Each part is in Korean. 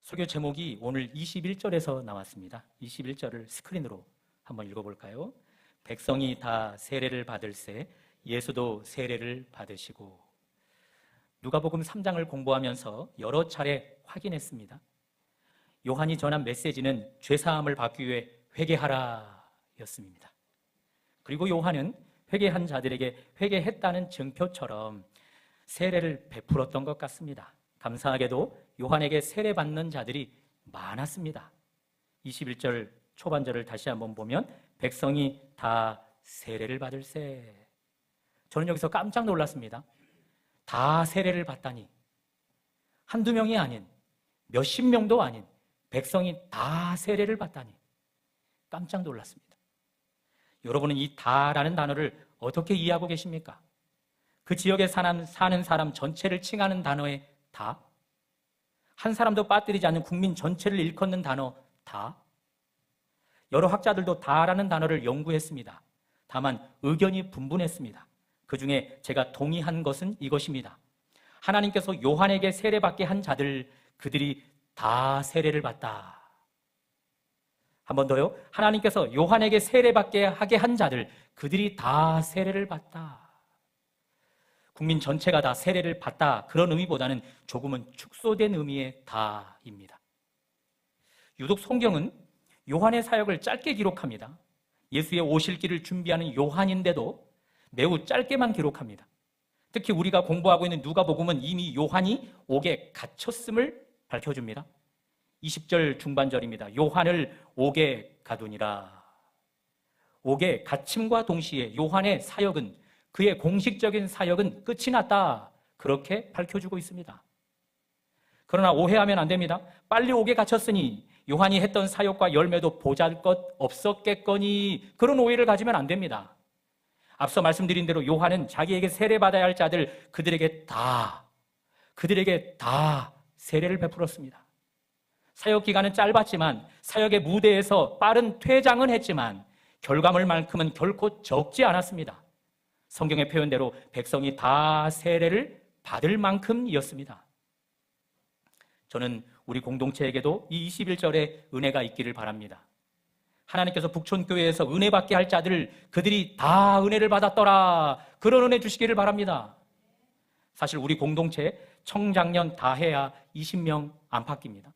설교 제목이 오늘 21절에서 나왔습니다. 21절을 스크린으로 한번 읽어볼까요? 백성이 다 세례를 받을세 예수도 세례를 받으시고. 누가복음 3장을 공부하면서 여러 차례 확인했습니다. 요한이 전한 메시지는 죄사함을 받기 위해 회개하라 였습니다. 그리고 요한은 회개한 자들에게 회개했다는 증표처럼 세례를 베풀었던 것 같습니다. 감사하게도 요한에게 세례받는 자들이 많았습니다. 21절 초반절을 다시 한번 보면 백성이 다 세례를 받을세. 저는 여기서 깜짝 놀랐습니다. 다 세례를 받다니. 한두 명이 아닌, 몇십 명도 아닌 백성이 다 세례를 받다니 깜짝 놀랐습니다. 여러분은 이 다라는 단어를 어떻게 이해하고 계십니까? 그 지역에 사는 사람 전체를 칭하는 단어의 다? 한 사람도 빠뜨리지 않는 국민 전체를 일컫는 단어 다? 여러 학자들도 다라는 단어를 연구했습니다. 다만 의견이 분분했습니다. 그 중에 제가 동의한 것은 이것입니다. 하나님께서 요한에게 세례받게 한 자들, 그들이 다 세례를 받다. 한 번 더요. 하나님께서 요한에게 세례받게 하게 한 자들, 그들이 다 세례를 받다. 국민 전체가 다 세례를 받다, 그런 의미보다는 조금은 축소된 의미의 다입니다. 유독 성경은 요한의 사역을 짧게 기록합니다. 예수의 오실 길을 준비하는 요한인데도 매우 짧게만 기록합니다. 특히 우리가 공부하고 있는 누가복음은 이미 요한이 옥에 갇혔음을 밝혀줍니다. 20절 중반절입니다. 요한을 옥에 가두니라. 옥에 갇힘과 동시에 요한의 사역은, 그의 공식적인 사역은 끝이 났다, 그렇게 밝혀주고 있습니다. 그러나 오해하면 안 됩니다. 빨리 옥에 갇혔으니 요한이 했던 사역과 열매도 보잘것 없었겠거니, 그런 오해를 가지면 안 됩니다. 앞서 말씀드린 대로 요한은 자기에게 세례받아야 할 자들, 그들에게 다 세례를 베풀었습니다. 사역 기간은 짧았지만, 사역의 무대에서 빠른 퇴장은 했지만 결과물만큼은 결코 적지 않았습니다. 성경의 표현대로 백성이 다 세례를 받을 만큼이었습니다. 저는 우리 공동체에게도 이 21절의 은혜가 있기를 바랍니다. 하나님께서 북촌교회에서 은혜 받게 할 자들, 그들이 다 은혜를 받았더라, 그런 은혜 주시기를 바랍니다. 사실 우리 공동체 청장년 다 해야 20명 안팎입니다.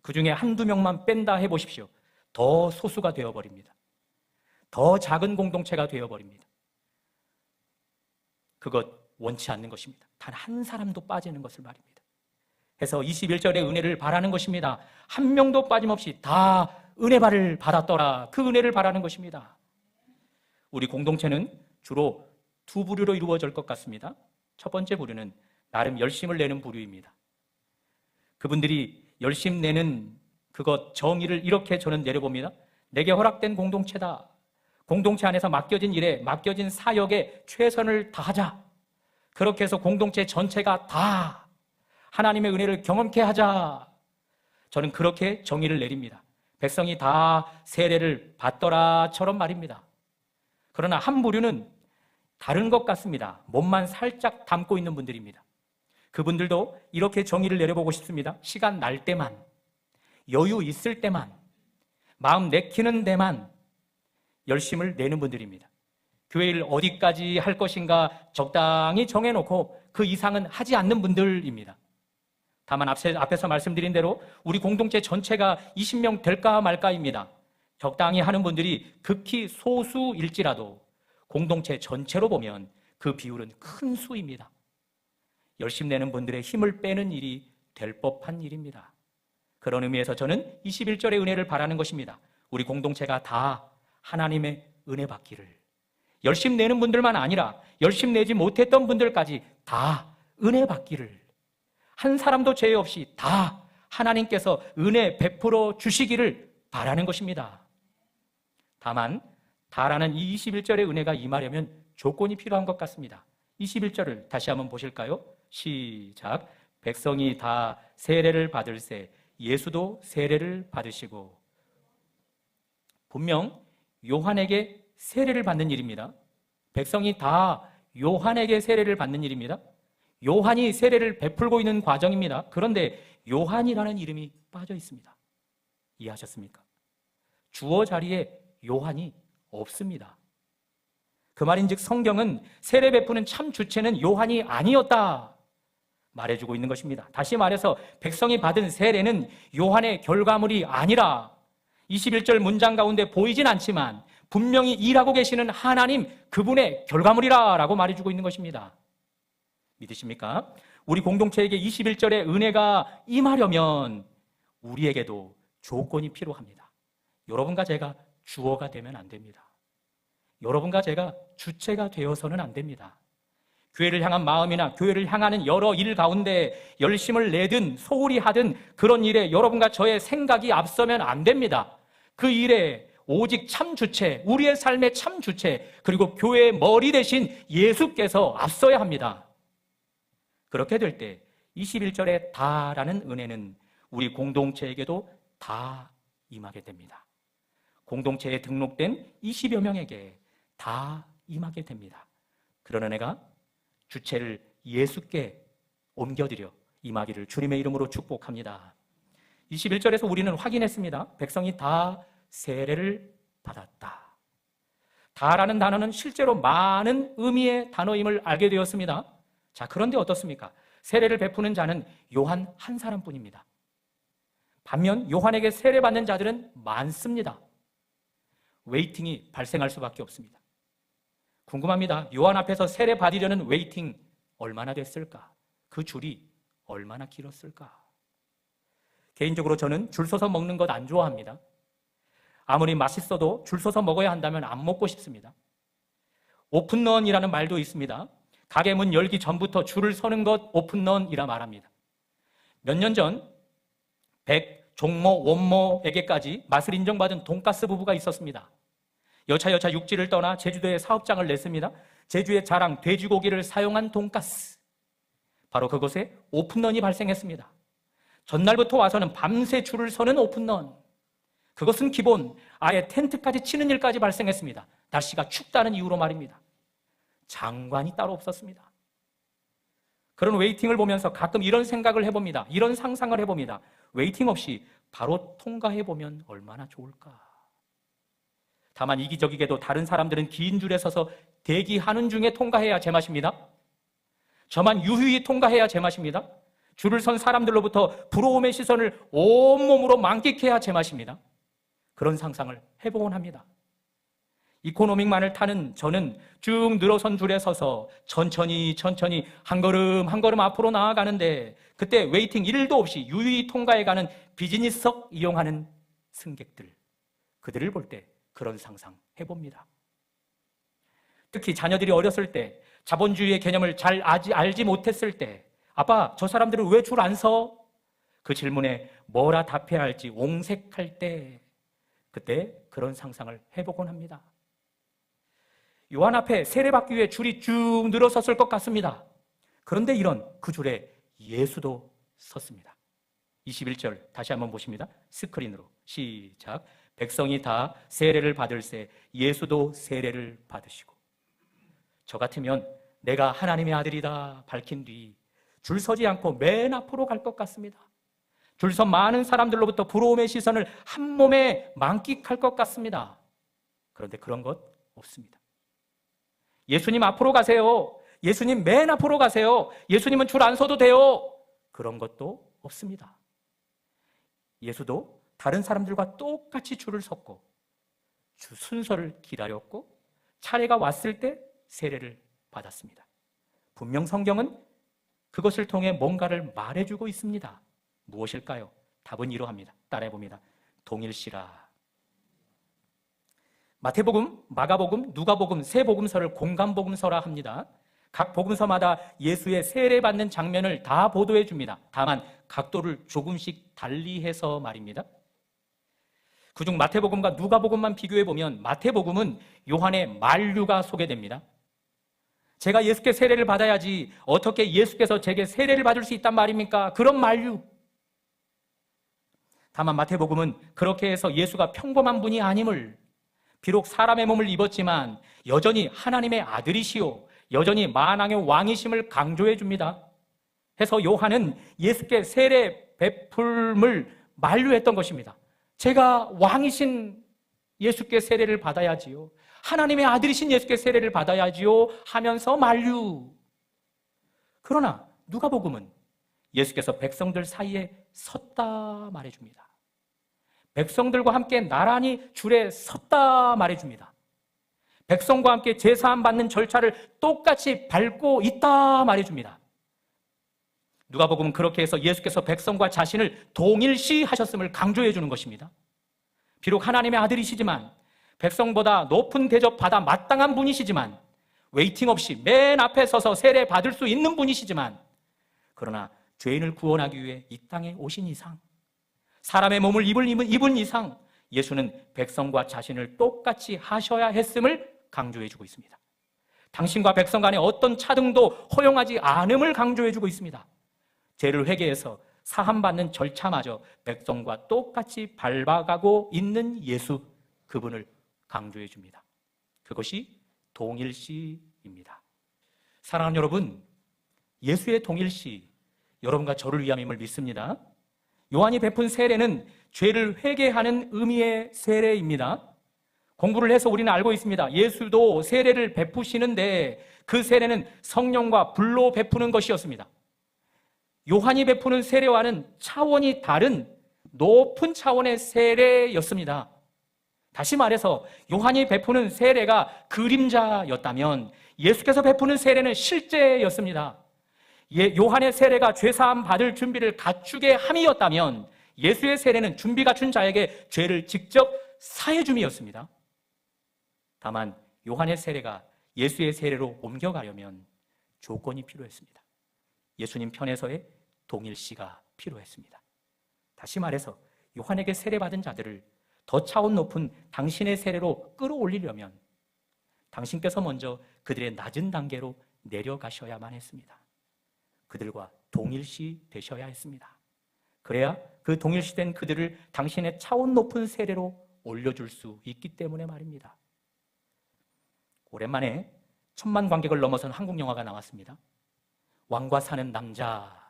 그 중에 한두 명만 뺀다 해보십시오. 더 소수가 되어버립니다. 더 작은 공동체가 되어버립니다. 그것 원치 않는 것입니다. 단 한 사람도 빠지는 것을 말입니다. 해서 21절의 은혜를 바라는 것입니다. 한 명도 빠짐없이 다 은혜를 받았더라, 그 은혜를 바라는 것입니다. 우리 공동체는 주로 두 부류로 이루어질 것 같습니다. 첫 번째 부류는 나름 열심을 내는 부류입니다. 그분들이 열심 내는 그것 정의를 이렇게 저는 내려봅니다. 내게 허락된 공동체다. 공동체 안에서 맡겨진 일에, 맡겨진 사역에 최선을 다하자. 그렇게 해서 공동체 전체가 다 하나님의 은혜를 경험케 하자. 저는 그렇게 정의를 내립니다. 백성이 다 세례를 받더라처럼 말입니다. 그러나 한 부류는 다른 것 같습니다. 몸만 살짝 담고 있는 분들입니다. 그분들도 이렇게 정의를 내려보고 싶습니다. 시간 날 때만, 여유 있을 때만, 마음 내키는 데만 열심을 내는 분들입니다. 교회 일 어디까지 할 것인가 적당히 정해놓고 그 이상은 하지 않는 분들입니다. 다만 앞에서 말씀드린 대로 우리 공동체 전체가 20명 될까 말까입니다. 적당히 하는 분들이 극히 소수일지라도 공동체 전체로 보면 그 비율은 큰 수입니다. 열심 내는 분들의 힘을 빼는 일이 될 법한 일입니다. 그런 의미에서 저는 21절의 은혜를 바라는 것입니다. 우리 공동체가 다 하나님의 은혜 받기를. 열심 내는 분들만 아니라 열심 내지 못했던 분들까지 다 은혜 받기를. 한 사람도 죄 없이 다 하나님께서 은혜 베풀어 주시기를 바라는 것입니다. 다만 다라는 이 21절의 은혜가 임하려면 조건이 필요한 것 같습니다. 21절을 다시 한번 보실까요? 시작. 백성이 다 세례를 받을세 예수도 세례를 받으시고. 분명 요한에게 세례를 받는 일입니다. 백성이 다 요한에게 세례를 받는 일입니다. 요한이 세례를 베풀고 있는 과정입니다. 그런데 요한이라는 이름이 빠져 있습니다. 이해하셨습니까? 주어 자리에 요한이 없습니다. 그 말인즉 성경은 세례 베푸는 참 주체는 요한이 아니었다 말해주고 있는 것입니다. 다시 말해서 백성이 받은 세례는 요한의 결과물이 아니라 21절 문장 가운데 보이진 않지만 분명히 일하고 계시는 하나님 그분의 결과물이라 라고 말해주고 있는 것입니다. 믿으십니까? 우리 공동체에게 21절의 은혜가 임하려면 우리에게도 조건이 필요합니다. 여러분과 제가 주어가 되면 안 됩니다. 여러분과 제가 주체가 되어서는 안 됩니다. 교회를 향한 마음이나 교회를 향하는 여러 일 가운데 열심을 내든 소홀히 하든 그런 일에 여러분과 저의 생각이 앞서면 안 됩니다. 그 일에 오직 참 주체, 우리의 삶의 참 주체, 그리고 교회의 머리 대신 예수께서 앞서야 합니다. 그렇게 될 때 21절에 다라는 은혜는 우리 공동체에게도 다 임하게 됩니다. 공동체에 등록된 20여 명에게 다 임하게 됩니다. 그런 은혜가 주체를 예수께 옮겨드려 임하기를 주님의 이름으로 축복합니다. 21절에서 우리는 확인했습니다. 백성이 다 세례를 받았다. 다라는 단어는 실제로 많은 의미의 단어임을 알게 되었습니다. 자, 그런데 어떻습니까? 세례를 베푸는 자는 요한 한 사람뿐입니다. 반면 요한에게 세례받는 자들은 많습니다. 웨이팅이 발생할 수밖에 없습니다. 궁금합니다. 요한 앞에서 세례 받으려는 웨이팅 얼마나 됐을까? 그 줄이 얼마나 길었을까? 개인적으로 저는 줄 서서 먹는 것 안 좋아합니다. 아무리 맛있어도 줄 서서 먹어야 한다면 안 먹고 싶습니다. 오픈런이라는 말도 있습니다. 가게 문 열기 전부터 줄을 서는 것 오픈런이라 말합니다. 몇 년 전 종모, 원모에게까지 맛을 인정받은 돈가스 부부가 있었습니다. 여차여차 육지를 떠나 제주도에 사업장을 냈습니다. 제주의 자랑 돼지고기를 사용한 돈가스. 바로 그곳에 오픈런이 발생했습니다. 전날부터 와서는 밤새 줄을 서는 오픈런. 그것은 기본, 아예 텐트까지 치는 일까지 발생했습니다. 날씨가 춥다는 이유로 말입니다. 장관이 따로 없었습니다. 그런 웨이팅을 보면서 가끔 이런 생각을 해봅니다. 이런 상상을 해봅니다. 웨이팅 없이 바로 통과해보면 얼마나 좋을까. 다만 이기적이게도 다른 사람들은 긴 줄에 서서 대기하는 중에 통과해야 제맛입니다. 저만 유유히 통과해야 제맛입니다. 줄을 선 사람들로부터 부러움의 시선을 온몸으로 만끽해야 제맛입니다. 그런 상상을 해보곤 합니다. 이코노믹만을 타는 저는 쭉 늘어선 줄에 서서 천천히 한 걸음 앞으로 나아가는데 그때 웨이팅 1도 없이 유유히 통과해가는 비즈니스석 이용하는 승객들, 그들을 볼 때 그런 상상 해봅니다. 특히 자녀들이 어렸을 때 자본주의의 개념을 잘 알지 못했을 때 아빠, 저 사람들은 왜 줄 안 서? 그 질문에 뭐라 답해야 할지 옹색할 때 그때 그런 상상을 해보곤 합니다. 요한 앞에 세례받기 위해 줄이 쭉 늘어섰을 것 같습니다. 그런데 이런 그 줄에 예수도 섰습니다. 21절 다시 한번 보십니다. 스크린으로 시작. 백성이 다 세례를 받을새 예수도 세례를 받으시고. 저 같으면 내가 하나님의 아들이다 밝힌 뒤 줄 서지 않고 맨 앞으로 갈 것 같습니다. 줄 서 많은 사람들로부터 부러움의 시선을 한 몸에 만끽할 것 같습니다. 그런데 그런 것 없습니다. 예수님 앞으로 가세요. 예수님 맨 앞으로 가세요. 예수님은 줄 안 서도 돼요. 그런 것도 없습니다. 예수도 다른 사람들과 똑같이 줄을 섰고 순서를 기다렸고 차례가 왔을 때 세례를 받았습니다. 분명 성경은 그것을 통해 뭔가를 말해주고 있습니다. 무엇일까요? 답은 이러합니다. 따라해봅니다. 동일시라. 마태복음, 마가복음, 누가복음 세 복음서를 공감복음서라 합니다. 각 복음서마다 예수의 세례받는 장면을 다 보도해 줍니다. 다만 각도를 조금씩 달리해서 말입니다. 그중 마태복음과 누가복음만 비교해 보면 마태복음은 요한의 만류가 소개됩니다. 제가 예수께 세례를 받아야지 어떻게 예수께서 제게 세례를 받을 수 있단 말입니까? 그런 만류. 다만 마태복음은 그렇게 해서 예수가 평범한 분이 아님을, 비록 사람의 몸을 입었지만 여전히 하나님의 아들이시오, 여전히 만왕의 왕이심을 강조해 줍니다. 해서 요한은 예수께 세례 베풀음을 만류했던 것입니다. 제가 왕이신 예수께 세례를 받아야지요, 하나님의 아들이신 예수께 세례를 받아야지요 하면서 만류. 그러나 누가복음은 예수께서 백성들 사이에 섰다 말해줍니다. 백성들과 함께 나란히 줄에 섰다 말해줍니다. 백성과 함께 제사함 받는 절차를 똑같이 밟고 있다 말해줍니다. 누가복음은 그렇게 해서 예수께서 백성과 자신을 동일시 하셨음을 강조해 주는 것입니다. 비록 하나님의 아들이시지만, 백성보다 높은 대접 받아 마땅한 분이시지만, 웨이팅 없이 맨 앞에 서서 세례 받을 수 있는 분이시지만, 그러나 죄인을 구원하기 위해 이 땅에 오신 이상, 사람의 몸을 입은 이상, 예수는 백성과 자신을 똑같이 하셔야 했음을 강조해 주고 있습니다. 당신과 백성 간의 어떤 차등도 허용하지 않음을 강조해 주고 있습니다. 죄를 회개해서 사함받는 절차마저 백성과 똑같이 밟아가고 있는 예수, 그분을 강조해 줍니다. 그것이 동일시입니다. 사랑하는 여러분, 예수의 동일시, 여러분과 저를 위함임을 믿습니다. 요한이 베푼 세례는 죄를 회개하는 의미의 세례입니다. 공부를 해서 우리는 알고 있습니다. 예수도 세례를 베푸시는데 그 세례는 성령과 불로 베푸는 것이었습니다. 요한이 베푸는 세례와는 차원이 다른 높은 차원의 세례였습니다. 다시 말해서 요한이 베푸는 세례가 그림자였다면 예수께서 베푸는 세례는 실제였습니다. 요한의 세례가 죄사함 받을 준비를 갖추게 함이었다면 예수의 세례는 준비 갖춘 자에게 죄를 직접 사해 줌이었습니다. 다만 요한의 세례가 예수의 세례로 옮겨가려면 조건이 필요했습니다. 예수님 편에서의 동일시가 필요했습니다. 다시 말해서 요한에게 세례받은 자들을 더 차원 높은 당신의 세례로 끌어올리려면 당신께서 먼저 그들의 낮은 단계로 내려가셔야만 했습니다. 그들과 동일시 되셔야 했습니다. 그래야 그 동일시된 그들을 당신의 차원 높은 세례로 올려줄 수 있기 때문에 말입니다. 오랜만에 1000만 관객을 넘어선 한국 영화가 나왔습니다. 왕과 사는 남자.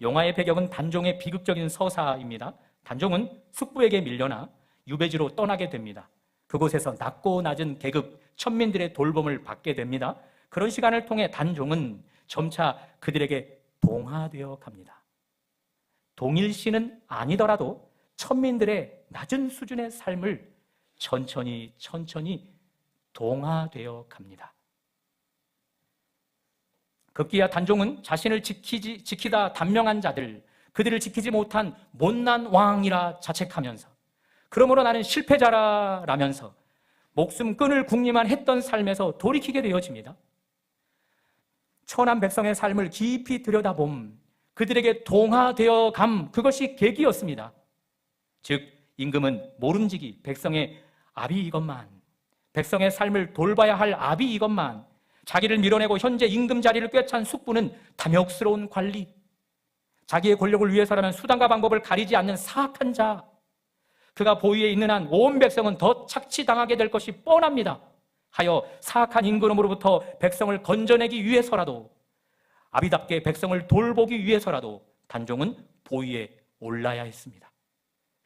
영화의 배경은 단종의 비극적인 서사입니다. 단종은 숙부에게 밀려나 유배지로 떠나게 됩니다. 그곳에서 낮고 낮은 계급 천민들의 돌봄을 받게 됩니다. 그런 시간을 통해 단종은 점차 그들에게 동화되어 갑니다. 동일시는 아니더라도 천민들의 낮은 수준의 삶을 천천히 동화되어 갑니다. 급기야 단종은 자신을 지키다 단명한 자들, 그들을 지키지 못한 못난 왕이라 자책하면서, 그러므로 나는 실패자라면서 목숨 끊을 궁리만 했던 삶에서 돌이키게 되어집니다. 천한 백성의 삶을 깊이 들여다봄, 그들에게 동화되어 감, 그것이 계기였습니다. 즉 임금은 모름지기 백성의 압이 이것만, 백성의 삶을 돌봐야 할 압이 이것만, 자기를 밀어내고 현재 임금 자리를 꿰찬 숙부는 탐욕스러운 관리, 자기의 권력을 위해서라면 수단과 방법을 가리지 않는 사악한 자, 그가 보위에 있는 한 온 백성은 더 착취당하게 될 것이 뻔합니다. 하여 사악한 임금으로부터 백성을 건져내기 위해서라도, 아비답게 백성을 돌보기 위해서라도 단종은 보위에 올라야 했습니다.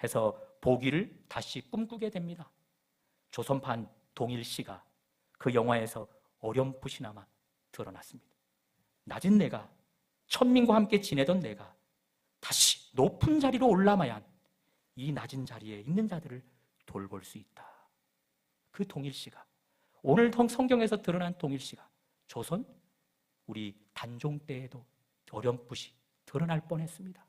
해서 보기를 다시 꿈꾸게 됩니다. 조선판 동일시가 그 영화에서 어렴풋이나마 드러났습니다. 낮은 내가, 천민과 함께 지내던 내가 다시 높은 자리로 올라마야 이 낮은 자리에 있는 자들을 돌볼 수 있다. 그 동일시가, 오늘 성경에서 드러난 동일시가 조선 우리 단종 때에도 어렴풋이 드러날 뻔했습니다.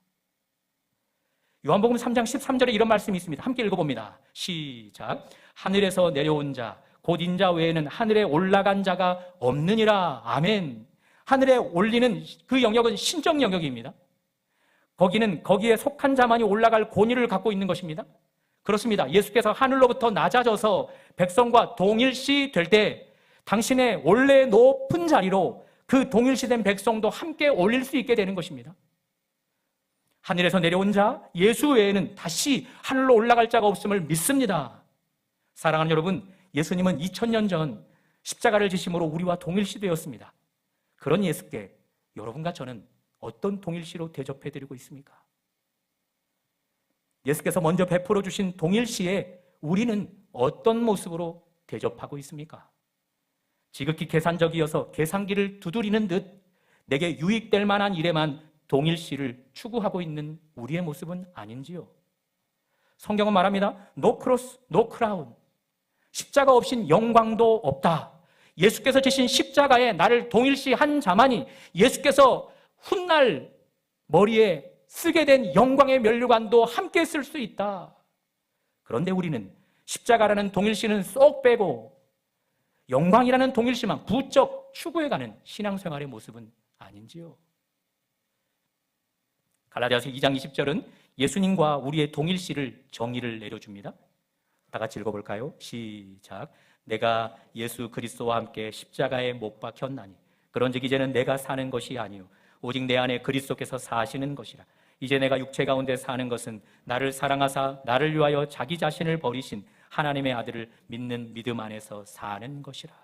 요한복음 3장 13절에 이런 말씀이 있습니다. 함께 읽어봅니다. 시작. 하늘에서 내려온 자 곧 인자 외에는 하늘에 올라간 자가 없느니라. 아멘. 하늘에 올리는 그 영역은 신적 영역입니다. 거기는 거기에 속한 자만이 올라갈 권위를 갖고 있는 것입니다. 그렇습니다. 예수께서 하늘로부터 낮아져서 백성과 동일시 될 때 당신의 원래 높은 자리로 그 동일시된 백성도 함께 올릴 수 있게 되는 것입니다. 하늘에서 내려온 자 예수 외에는 다시 하늘로 올라갈 자가 없음을 믿습니다. 사랑하는 여러분, 예수님은 2000년 전 십자가를 지심으로 우리와 동일시 되었습니다. 그런 예수께 여러분과 저는 어떤 동일시로 대접해드리고 있습니까? 예수께서 먼저 베풀어 주신 동일시에 우리는 어떤 모습으로 대접하고 있습니까? 지극히 계산적이어서 계산기를 두드리는 듯 내게 유익될 만한 일에만 동일시를 추구하고 있는 우리의 모습은 아닌지요? 성경은 말합니다. No cross, no crown. 십자가 없인 영광도 없다. 예수께서 지신 십자가에 나를 동일시한 자만이 예수께서 훗날 머리에 쓰게 된 영광의 면류관도 함께 쓸 수 있다. 그런데 우리는 십자가라는 동일시는 쏙 빼고 영광이라는 동일시만 부쩍 추구해가는 신앙생활의 모습은 아닌지요? 갈라디아서 2장 20절은 예수님과 우리의 동일시를 정의를 내려줍니다. 다 같이 읽어볼까요? 시작. 내가 예수 그리스도와 함께 십자가에 못 박혔나니 그런즉 이제는 내가 사는 것이 아니요 오직 내 안에 그리스도께서 사시는 것이라. 이제 내가 육체 가운데 사는 것은 나를 사랑하사 나를 위하여 자기 자신을 버리신 하나님의 아들을 믿는 믿음 안에서 사는 것이라.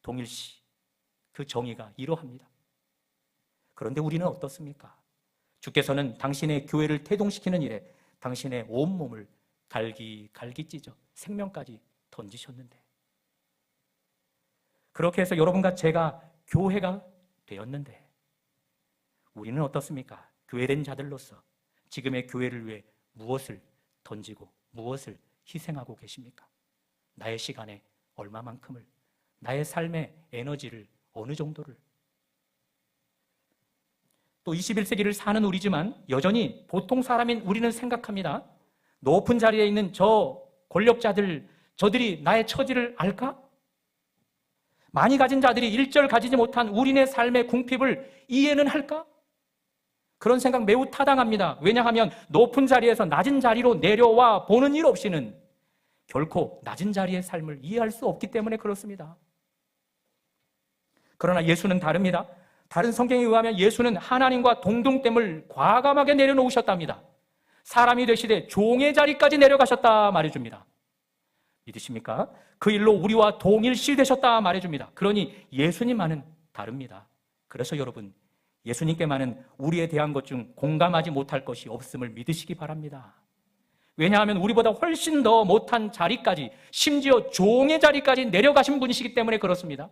동일시, 그 정의가 이러합니다. 그런데 우리는 어떻습니까? 주께서는 당신의 교회를 태동시키는 일에 당신의 온몸을 갈기 찢어 생명까지 던지셨는데, 그렇게 해서 여러분과 제가 교회가 되었는데 우리는 어떻습니까? 교회된 자들로서 지금의 교회를 위해 무엇을 던지고 무엇을 희생하고 계십니까? 나의 시간에 얼마만큼을, 나의 삶의 에너지를 어느 정도를. 또 21세기를 사는 우리지만 여전히 보통 사람인 우리는 생각합니다. 높은 자리에 있는 저 권력자들, 저들이 나의 처지를 알까? 많이 가진 자들이 일절 가지지 못한 우리네 삶의 궁핍을 이해는 할까? 그런 생각 매우 타당합니다. 왜냐하면 높은 자리에서 낮은 자리로 내려와 보는 일 없이는 결코 낮은 자리의 삶을 이해할 수 없기 때문에 그렇습니다. 그러나 예수는 다릅니다. 다른 성경에 의하면 예수는 하나님과 동등됨을 과감하게 내려놓으셨답니다. 사람이 되시되 종의 자리까지 내려가셨다 말해줍니다. 믿으십니까? 그 일로 우리와 동일시 되셨다 말해줍니다. 그러니 예수님만은 다릅니다. 그래서 여러분, 예수님께만은 우리에 대한 것 중 공감하지 못할 것이 없음을 믿으시기 바랍니다. 왜냐하면 우리보다 훨씬 더 못한 자리까지, 심지어 종의 자리까지 내려가신 분이시기 때문에 그렇습니다.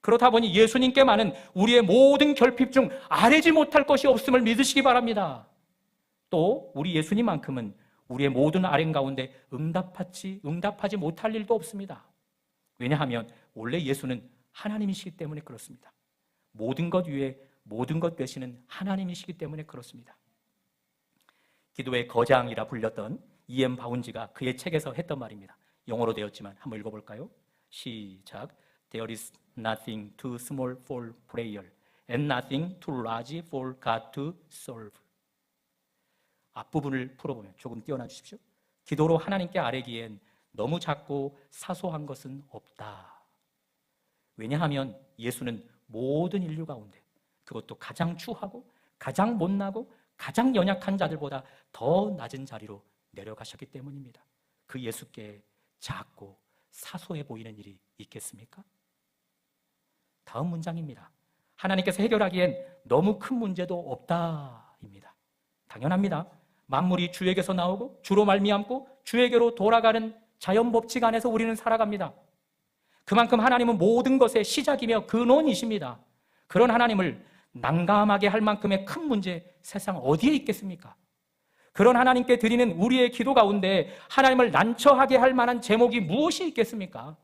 그렇다 보니 예수님께만은 우리의 모든 결핍 중 아뢰지 못할 것이 없음을 믿으시기 바랍니다. 또 우리 예수님만큼은 우리의 모든 아뢰 가운데 응답하지 못할 일도 없습니다. 왜냐하면 원래 예수는 하나님이시기 때문에 그렇습니다. 모든 것 위에 모든 것 되시는 하나님이시기 때문에 그렇습니다. 기도의 거장이라 불렸던 E.M. 바운지가 그의 책에서 했던 말입니다. 영어로 되었지만 한번 읽어볼까요? 시작. There is nothing too small for prayer and nothing too large for God to solve. 앞부분을 풀어보면 조금 띄워놔 주십시오. 기도로 하나님께 아뢰기엔 너무 작고 사소한 것은 없다. 왜냐하면 예수는 모든 인류 가운데, 그것도 가장 추하고 가장 못나고 가장 연약한 자들보다 더 낮은 자리로 내려가셨기 때문입니다. 그 예수께 작고 사소해 보이는 일이 있겠습니까? 다음 문장입니다. 하나님께서 해결하기엔 너무 큰 문제도 없다입니다. 당연합니다. 만물이 주에게서 나오고 주로 말미암고 주에게로 돌아가는 자연법칙 안에서 우리는 살아갑니다. 그만큼 하나님은 모든 것의 시작이며 근원이십니다. 그런 하나님을 난감하게 할 만큼의 큰 문제 세상 어디에 있겠습니까? 그런 하나님께 드리는 우리의 기도 가운데 하나님을 난처하게 할 만한 제목이 무엇이 있겠습니까?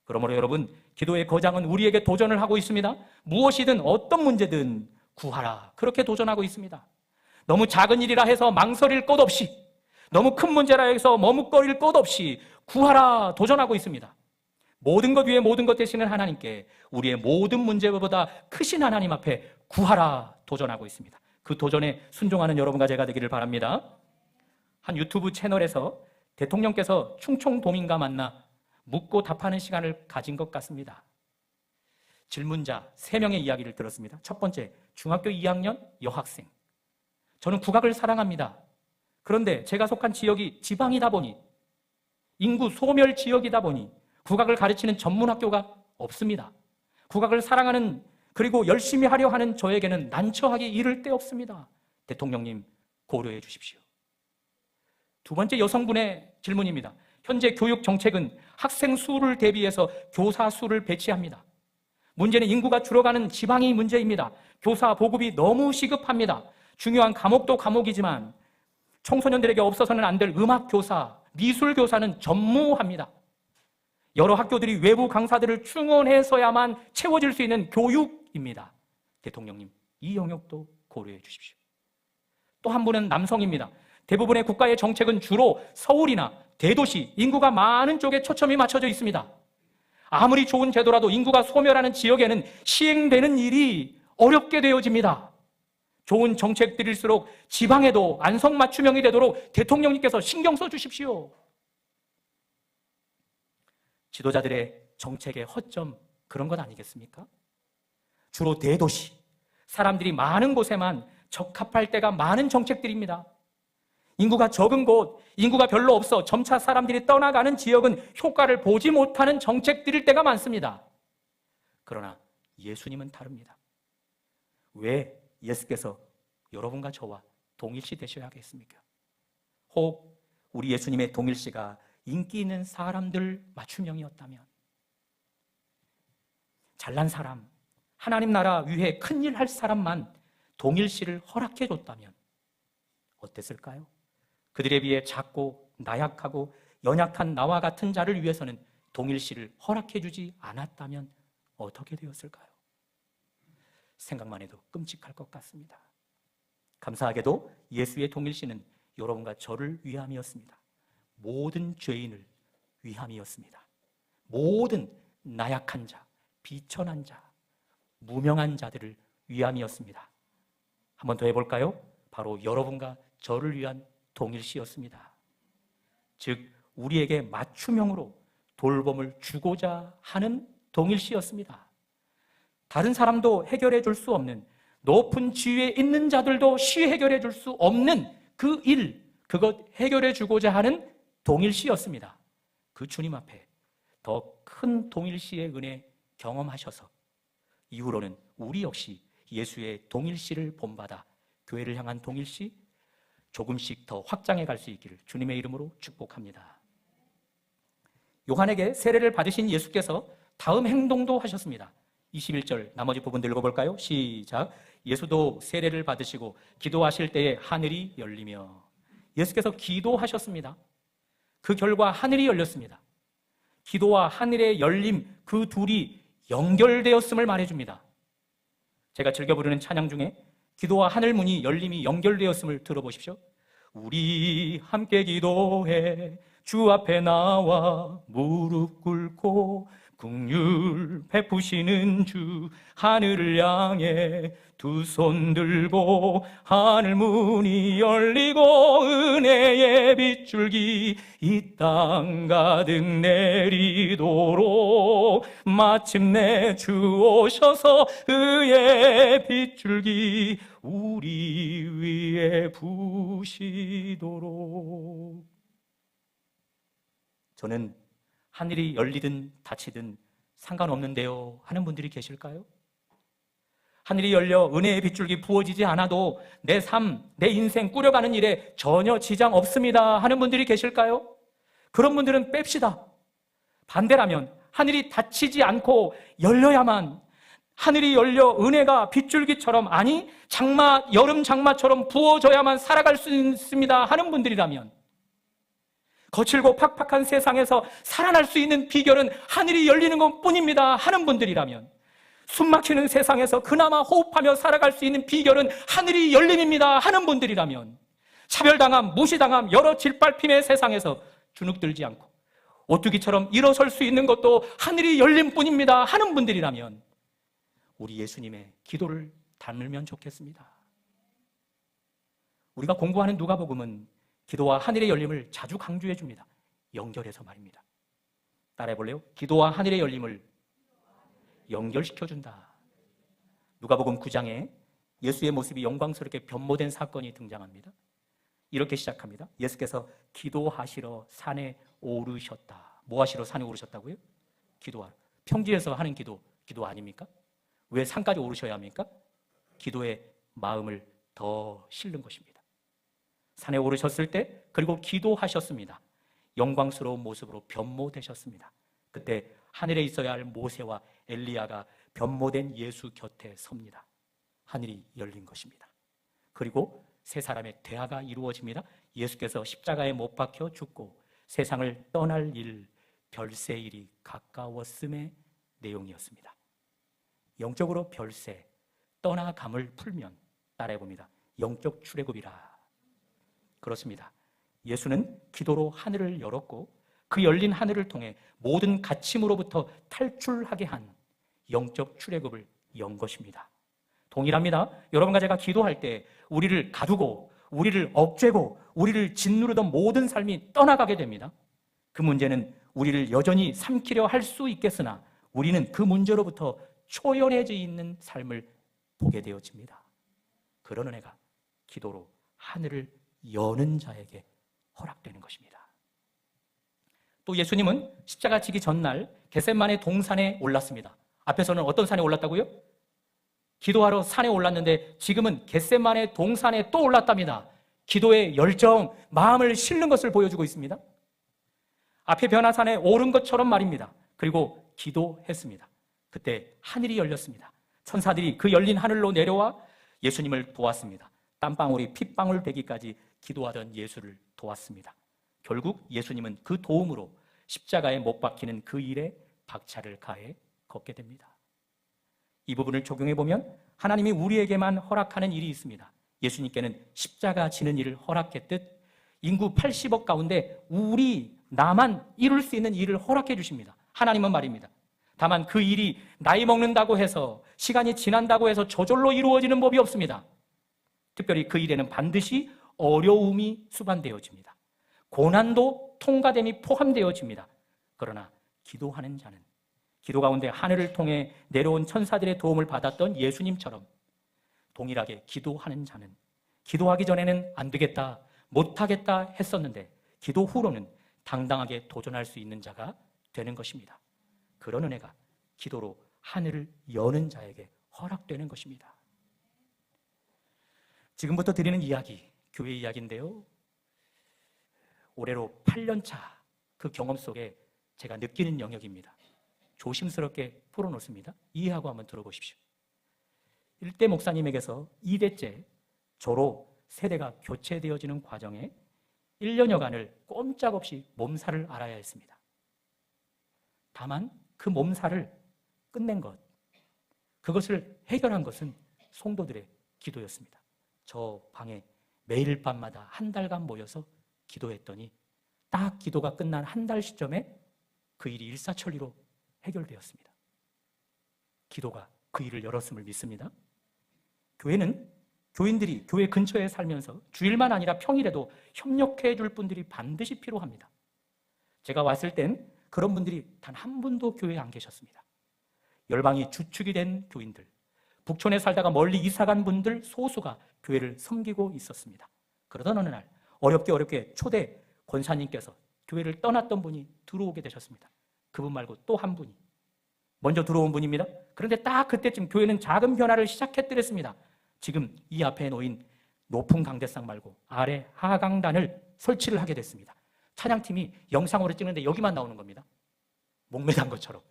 그러므로 여러분, 기도의 거장은 우리에게 도전을 하고 있습니다. 무엇이든 어떤 문제든 구하라, 그렇게 도전하고 있습니다. 너무 작은 일이라 해서 망설일 것 없이, 너무 큰 문제라 해서 머뭇거릴 것 없이 구하라 도전하고 있습니다. 모든 것 위에 모든 것 되시는 하나님께 우리의 모든 문제보다 크신 하나님 앞에 구하라 도전하고 있습니다. 그 도전에 순종하는 여러분과 제가 되기를 바랍니다. 한 유튜브 채널에서 대통령께서 충청도민과 만나 묻고 답하는 시간을 가진 것 같습니다. 질문자 3명의 이야기를 들었습니다. 첫 번째, 중학교 2학년 여학생. 저는 국악을 사랑합니다. 그런데 제가 속한 지역이 지방이다 보니, 인구 소멸 지역이다 보니 국악을 가르치는 전문 학교가 없습니다. 국악을 사랑하는 그리고 열심히 하려 하는 저에게는 난처하기 이를 데 없습니다. 대통령님, 고려해 주십시오. 두 번째 여성분의 질문입니다. 현재 교육 정책은 학생 수를 대비해서 교사 수를 배치합니다. 문제는 인구가 줄어가는 지방이 문제입니다. 교사 보급이 너무 시급합니다. 중요한 과목도 과목이지만 청소년들에게 없어서는 안 될 음악 교사, 미술 교사는 전무합니다. 여러 학교들이 외부 강사들을 충원해서야만 채워질 수 있는 교육입니다. 대통령님, 이 영역도 고려해 주십시오. 또 한 분은 남성입니다. 대부분의 국가의 정책은 주로 서울이나 대도시, 인구가 많은 쪽에 초점이 맞춰져 있습니다. 아무리 좋은 제도라도 인구가 소멸하는 지역에는 시행되는 일이 어렵게 되어집니다. 좋은 정책들일수록 지방에도 안성맞춤형이 되도록 대통령님께서 신경 써주십시오. 지도자들의 정책의 허점, 그런 것 아니겠습니까? 주로 대도시, 사람들이 많은 곳에만 적합할 때가 많은 정책들입니다. 인구가 적은 곳, 인구가 별로 없어 점차 사람들이 떠나가는 지역은 효과를 보지 못하는 정책들일 때가 많습니다. 그러나 예수님은 다릅니다. 왜 예수께서 여러분과 저와 동일시 되셔야겠습니까? 혹 우리 예수님의 동일시가 인기 있는 사람들 맞춤형이었다면, 잘난 사람, 하나님 나라 위해 큰일 할 사람만 동일시를 허락해 줬다면 어땠을까요? 그들에 비해 작고 나약하고 연약한 나와 같은 자를 위해서는 동일시를 허락해 주지 않았다면 어떻게 되었을까요? 생각만 해도 끔찍할 것 같습니다. 감사하게도 예수의 동일시는 여러분과 저를 위함이었습니다. 모든 죄인을 위함이었습니다. 모든 나약한 자, 비천한 자, 무명한 자들을 위함이었습니다. 한 번 더 해볼까요? 바로 여러분과 저를 위한 동일시였습니다. 즉 우리에게 맞춤형으로 돌봄을 주고자 하는 동일시였습니다. 다른 사람도 해결해 줄 수 없는, 높은 지위에 있는 자들도 쉬 해결해 줄 수 없는 그 일, 그것 해결해 주고자 하는 동일시였습니다. 그 주님 앞에 더 큰 동일시의 은혜 경험하셔서 이후로는 우리 역시 예수의 동일시를 본받아 교회를 향한 동일시 조금씩 더 확장해 갈 수 있기를 주님의 이름으로 축복합니다. 요한에게 세례를 받으신 예수께서 다음 행동도 하셨습니다. 21절 나머지 부분들 읽어볼까요? 시작. 예수도 세례를 받으시고 기도하실 때에 하늘이 열리며, 예수께서 기도하셨습니다. 그 결과 하늘이 열렸습니다. 기도와 하늘의 열림, 그 둘이 연결되었음을 말해줍니다. 제가 즐겨 부르는 찬양 중에 기도와 하늘 문이 열림이 연결되었음을 들어보십시오. 우리 함께 기도해 주 앞에 나와 무릎 꿇고 긍휼 베푸시는 주, 하늘을 향해 두 손 들고 하늘 문이 열리고 은혜의 빗줄기 이 땅 가득 내리도록, 마침내 주 오셔서 의의 빗줄기 우리 위에 부시도록. 저는 하늘이 열리든 닫히든 상관없는데요 하는 분들이 계실까요? 하늘이 열려 은혜의 빗줄기 부어지지 않아도 내 삶, 내 인생 꾸려가는 일에 전혀 지장 없습니다 하는 분들이 계실까요? 그런 분들은 뺍시다. 반대라면 하늘이 닫히지 않고 열려야만, 하늘이 열려 은혜가 빗줄기처럼, 아니 장마, 여름 장마처럼 부어져야만 살아갈 수 있습니다 하는 분들이라면, 거칠고 팍팍한 세상에서 살아날 수 있는 비결은 하늘이 열리는 것뿐입니다 하는 분들이라면, 숨막히는 세상에서 그나마 호흡하며 살아갈 수 있는 비결은 하늘이 열림입니다 하는 분들이라면, 차별당함, 무시당함, 여러 짓밟힘의 세상에서 주눅들지 않고 오뚜기처럼 일어설 수 있는 것도 하늘이 열림뿐입니다 하는 분들이라면 우리 예수님의 기도를 닮으면 좋겠습니다. 우리가 공부하는 누가복음은 기도와 하늘의 열림을 자주 강조해 줍니다. 연결해서 말입니다. 따라해 볼래요? 기도와 하늘의 열림을 연결시켜준다. 누가복음 9장에 예수의 모습이 영광스럽게 변모된 사건이 등장합니다. 이렇게 시작합니다. 예수께서 기도하시러 산에 오르셨다. 뭐 하시러 산에 오르셨다고요? 기도하러. 평지에서 하는 기도 아닙니까? 왜 산까지 오르셔야 합니까? 기도의 마음을 더 실는 것입니다. 산에 오르셨을 때 그리고 기도하셨습니다. 영광스러운 모습으로 변모되셨습니다. 그때 하늘에 있어야 할 모세와 엘리야가 변모된 예수 곁에 섭니다. 하늘이 열린 것입니다. 그리고 세 사람의 대화가 이루어집니다. 예수께서 십자가에 못 박혀 죽고 세상을 떠날 일, 별세일이 가까웠음의 내용이었습니다. 영적으로 별세, 떠나감을 풀면 따라해봅니다. 영적 출애굽이라. 그렇습니다. 예수는 기도로 하늘을 열었고 그 열린 하늘을 통해 모든 갇힘으로부터 탈출하게 한 영적 출애굽을 연 것입니다. 동일합니다. 여러분과 제가 기도할 때 우리를 가두고 우리를 억죄고 우리를 짓누르던 모든 삶이 떠나가게 됩니다. 그 문제는 우리를 여전히 삼키려 할 수 있겠으나 우리는 그 문제로부터 초연해져 있는 삶을 보게 되어집니다. 그런 은혜가 기도로 하늘을 여는 자에게 허락되는 것입니다. 또 예수님은 십자가 지기 전날 겟세마네 동산에 올랐습니다. 앞에서는 어떤 산에 올랐다고요? 기도하러 산에 올랐는데 지금은 겟세마네 동산에 또 올랐답니다. 기도의 열정, 마음을 실는 것을 보여주고 있습니다. 앞에 변화산에 오른 것처럼 말입니다. 그리고 기도했습니다. 그때 하늘이 열렸습니다. 천사들이 그 열린 하늘로 내려와 예수님을 도왔습니다. 땀방울이 핏방울 되기까지 기도하던 예수를 도왔습니다. 결국 예수님은 그 도움으로 십자가에 못 박히는 그 일에 박차를 가해 걷게 됩니다. 이 부분을 적용해 보면 하나님이 우리에게만 허락하는 일이 있습니다. 예수님께는 십자가 지는 일을 허락했듯 인구 80억 가운데 나만 이룰 수 있는 일을 허락해 주십니다. 하나님은 말입니다. 다만 그 일이 나이 먹는다고 해서 시간이 지난다고 해서 저절로 이루어지는 법이 없습니다. 특별히 그 일에는 반드시 어려움이 수반되어집니다. 고난도 통과됨이 포함되어집니다. 그러나 기도하는 자는 기도 가운데 하늘을 통해 내려온 천사들의 도움을 받았던 예수님처럼 동일하게 기도하는 자는 기도하기 전에는 안 되겠다, 못하겠다 했었는데 기도 후로는 당당하게 도전할 수 있는 자가 되는 것입니다. 그런 은혜가 기도로 하늘을 여는 자에게 허락되는 것입니다. 지금부터 드리는 이야기, 교회 이야기인데요. 올해로 8년차 그 경험 속에 제가 느끼는 영역입니다. 조심스럽게 풀어놓습니다. 이해하고 한번 들어보십시오. 1대 목사님에게서 2대째 저로 세대가 교체되어지는 과정에 1년여간을 꼼짝없이 몸살을 앓아야 했습니다. 다만 그 몸살을 끝낸 것, 그것을 해결한 것은 성도들의 기도였습니다. 저 방에 매일 밤마다 한 달간 모여서 기도했더니 딱 기도가 끝난 한 달 시점에 그 일이 일사천리로 해결되었습니다. 기도가 그 일을 열었음을 믿습니다. 교회는 교인들이 교회 근처에 살면서 주일만 아니라 평일에도 협력해 줄 분들이 반드시 필요합니다. 제가 왔을 땐 그런 분들이 단 한 분도 교회에 안 계셨습니다. 열방이 주축이 된 교인들, 북촌에 살다가 멀리 이사간 분들 소수가 교회를 섬기고 있었습니다. 그러던 어느 날 어렵게 초대 권사님께서 교회를 떠났던 분이 들어오게 되셨습니다. 그분 말고 또 한 분이 먼저 들어온 분입니다. 그런데 딱 그때쯤 교회는 작은 변화를 시작했더랬습니다. 지금 이 앞에 놓인 높은 강대상 말고 아래 하강단을 설치를 하게 됐습니다. 찬양팀이 영상으로 찍는데 여기만 나오는 겁니다. 목매단 것처럼.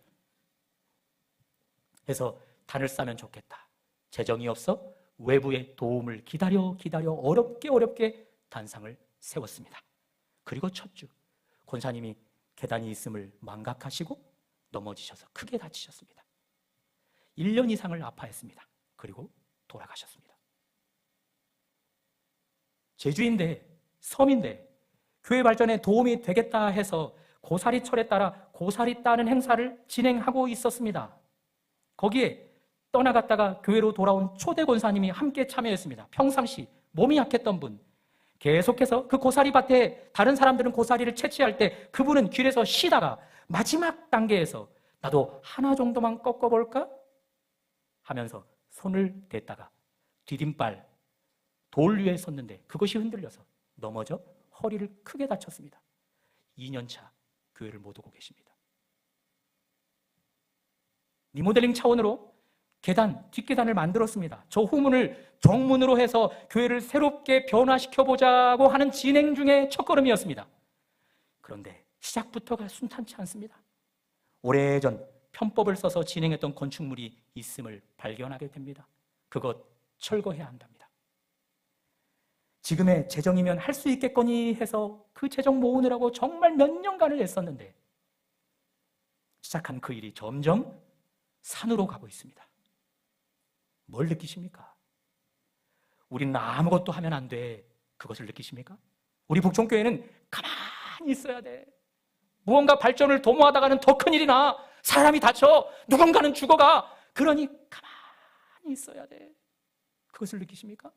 해서 단을 싸면 좋겠다. 재정이 없어 외부의 도움을 기다려 어렵게 단상을 세웠습니다. 그리고 첫 주 권사님이 계단이 있음을 망각하시고 넘어지셔서 크게 다치셨습니다. 1년 이상을 아파했습니다. 그리고 돌아가셨습니다. 제주인데, 섬인데 교회 발전에 도움이 되겠다 해서 고사리철에 따라 고사리 따는 행사를 진행하고 있었습니다. 거기에 떠나갔다가 교회로 돌아온 초대 권사님이 함께 참여했습니다. 평상시 몸이 약했던 분, 계속해서 그 고사리 밭에 다른 사람들은 고사리를 채취할 때 그분은 길에서 쉬다가 마지막 단계에서 나도 하나 정도만 꺾어볼까? 하면서 손을 댔다가 디딤발 돌 위에 섰는데 그것이 흔들려서 넘어져 허리를 크게 다쳤습니다. 2년차 교회를 못 오고 계십니다. 리모델링 차원으로 계단, 뒷계단을 만들었습니다. 저 후문을 정문으로 해서 교회를 새롭게 변화시켜보자고 하는 진행 중의 첫걸음이었습니다. 그런데 시작부터가 순탄치 않습니다. 오래전 편법을 써서 진행했던 건축물이 있음을 발견하게 됩니다. 그것 철거해야 한답니다. 지금의 재정이면 할 수 있겠거니 해서 그 재정 모으느라고 정말 몇 년간을 애썼는데 시작한 그 일이 점점 산으로 가고 있습니다. 뭘 느끼십니까? 우리는 아무것도 하면 안 돼. 그것을 느끼십니까? 우리 북촌교회는 가만히 있어야 돼. 무언가 발전을 도모하다가는 더 큰 일이 나. 사람이 다쳐. 누군가는 죽어가. 그러니 가만히 있어야 돼. 그것을 느끼십니까?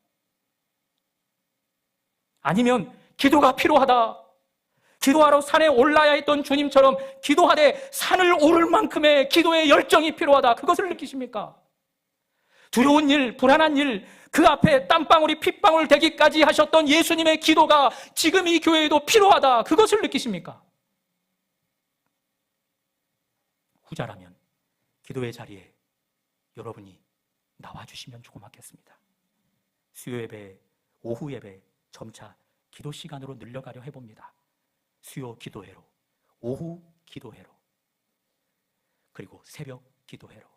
아니면 기도가 필요하다. 기도하러 산에 올라야 했던 주님처럼 기도하되 산을 오를 만큼의 기도의 열정이 필요하다. 그것을 느끼십니까? 두려운 일, 불안한 일, 그 앞에 땀방울이 핏방울 되기까지 하셨던 예수님의 기도가 지금 이 교회에도 필요하다. 그것을 느끼십니까? 후자라면 기도의 자리에 여러분이 나와주시면 고맙겠습니다. 수요 예배, 오후 예배 점차 기도 시간으로 늘려가려 해봅니다. 수요 기도회로, 오후 기도회로, 그리고 새벽 기도회로.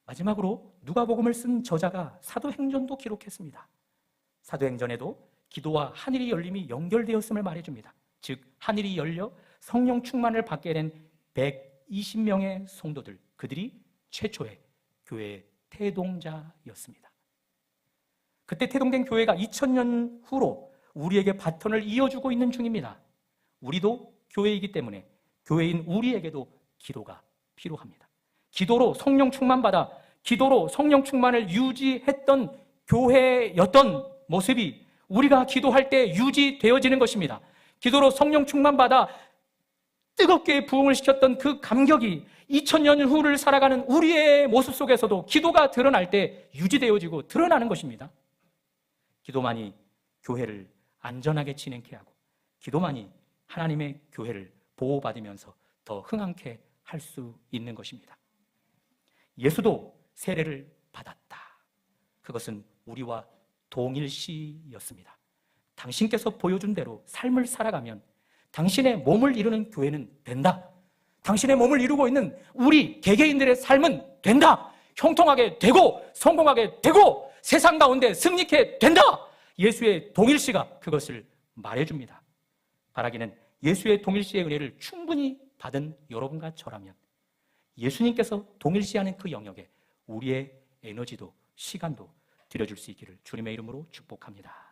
마지막으로 누가복음을 쓴 저자가 사도행전도 기록했습니다. 사도행전에도 기도와 하늘이 열림이 연결되었음을 말해줍니다. 즉 하늘이 열려 성령 충만을 받게 된 120명의 성도들, 그들이 최초의 교회의 태동자였습니다. 그때 태동된 교회가 2000년 후로 우리에게 바톤을 이어주고 있는 중입니다. 우리도 교회이기 때문에 교회인 우리에게도 기도가 필요합니다. 기도로 성령 충만받아 기도로 성령 충만을 유지했던 교회였던 모습이 우리가 기도할 때 유지되어지는 것입니다. 기도로 성령 충만받아 뜨겁게 부흥을 시켰던 그 감격이 2000년 후를 살아가는 우리의 모습 속에서도 기도가 드러날 때 유지되어지고 드러나는 것입니다. 기도만이 교회를 안전하게 진행케 하고 기도만이 하나님의 교회를 보호받으면서 더 흥황케 할 수 있는 것입니다. 예수도 세례를 받았다. 그것은 우리와 동일시였습니다. 당신께서 보여준 대로 삶을 살아가면 당신의 몸을 이루는 교회는 된다. 당신의 몸을 이루고 있는 우리 개개인들의 삶은 된다. 형통하게 되고 성공하게 되고 세상 가운데 승리케 된다. 예수의 동일시가 그것을 말해줍니다. 바라기는 예수의 동일시의 은혜를 충분히 받은 여러분과 저라면 예수님께서 동일시하는 그 영역에 우리의 에너지도 시간도 들여줄 수 있기를 주님의 이름으로 축복합니다.